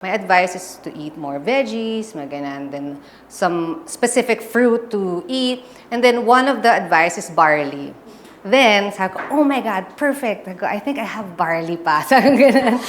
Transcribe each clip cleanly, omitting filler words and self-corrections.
My advice is to eat more veggies, maganan, then some specific fruit to eat. And then one of the advice is barley. Then, sabi ko, oh my God, perfect. I think I have barley pa. Sabi ko ganun.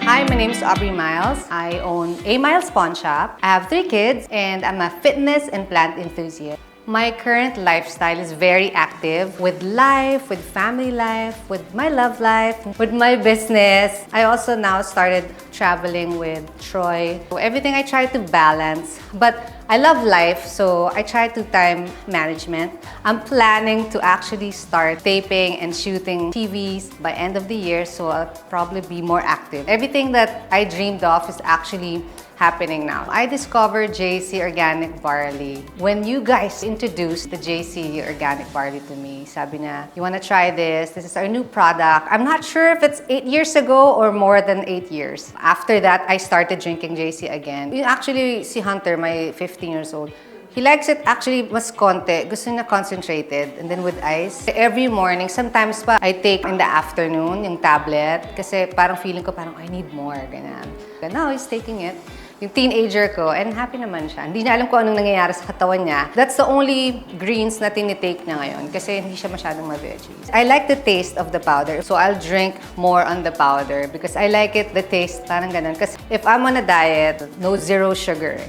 Hi, my name is Aubrey Miles. I own A Miles Pawn Shop. I have 3 kids and I'm a fitness and plant enthusiast. My current lifestyle is very active with life, with family life, with my love life, with my business. I also now started traveling with Troy. So everything I try to balance, but I love life, so I try to time management. I'm planning to actually start taping and shooting TVs by end of the year, so I'll probably be more active. Everything that I dreamed of is actually happening now. I discovered JC Organic Barley. When you guys introduced the JC Organic Barley to me, sabi na, you wanna try this? This is our new product. I'm not sure if it's 8 years ago or more than 8 years. After that, I started drinking JC again. Actually, si Hunter, my 15 years old, he likes it actually mas konti. Gusto niya concentrated and then with ice. Every morning, sometimes pa I take in the afternoon yung tablet kasi parang feeling ko parang I need more, ganyan. Now he's taking it. Yung teenager ko, and happy naman siya. Hindi niya alam kung anong nangyayari sa katawan niya. That's the only greens na tinitake niya ngayon kasi hindi siya masyadong ma-veggies. I like the taste of the powder, so I'll drink more on the powder because I like it, the taste, parang ganun. Kasi if I'm on a diet, no zero sugar.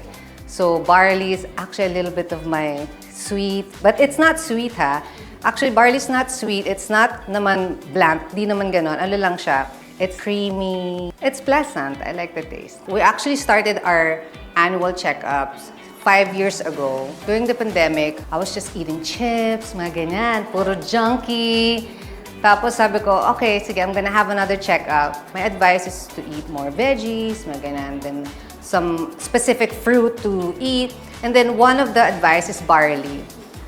So barley is actually a little bit of my sweet, but it's not sweet ha. Actually, barley is not sweet. It's not naman bland, di naman ganon. Ano lang siya. It's creamy. It's pleasant. I like the taste. We actually started our annual checkups 5 years ago. During the pandemic, I was just eating chips, mga ganyan, puro junky. Tapos sabi ko, okay, sige, I'm gonna have another checkup. My advice is to eat more veggies, mga ganyan, then some specific fruit to eat. And then one of the advice is barley.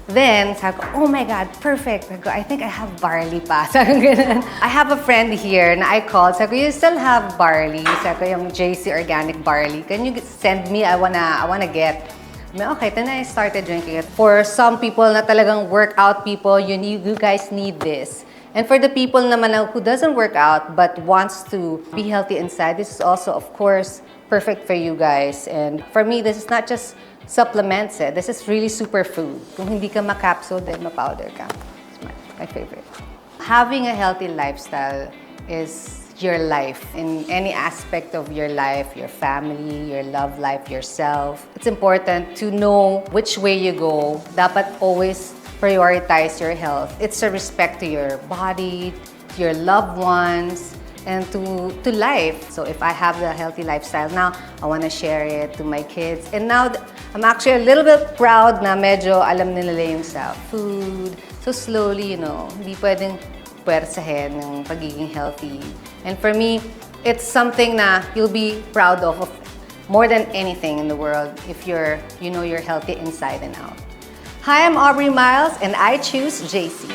Then, sabi ko, oh my God, perfect. I think I have barley pa. Sabi ko ganun. I have a friend here na I called. Sabi ko, you still have barley? Sabi ko, yung JC Organic Barley. Can you send me? I wanna get. Okay, then I started drinking it. For some people na talagang workout people, you guys need this. And for the people naman who doesn't work out but wants to be healthy inside, this is also, of course, perfect for you guys. And for me, this is not just supplements. This is really superfood. Kung hindi ka ma-capsule, then ma-powder ka. It's my favorite. Having a healthy lifestyle is your life. In any aspect of your life, your family, your love life, yourself. It's important to know which way you go. Dapat always prioritize your health. It's a respect to your body, to your loved ones, and to life. So if I have the healthy lifestyle now, I want to share it to my kids. And now, I'm actually a little bit proud na medyo alam nila yung sa food. So slowly, hindi pwedeng puwersahin ng pagiging healthy. And for me, it's something na you'll be proud of more than anything in the world if you're healthy inside and out. Hi, I'm Aubrey Miles, and I choose JC.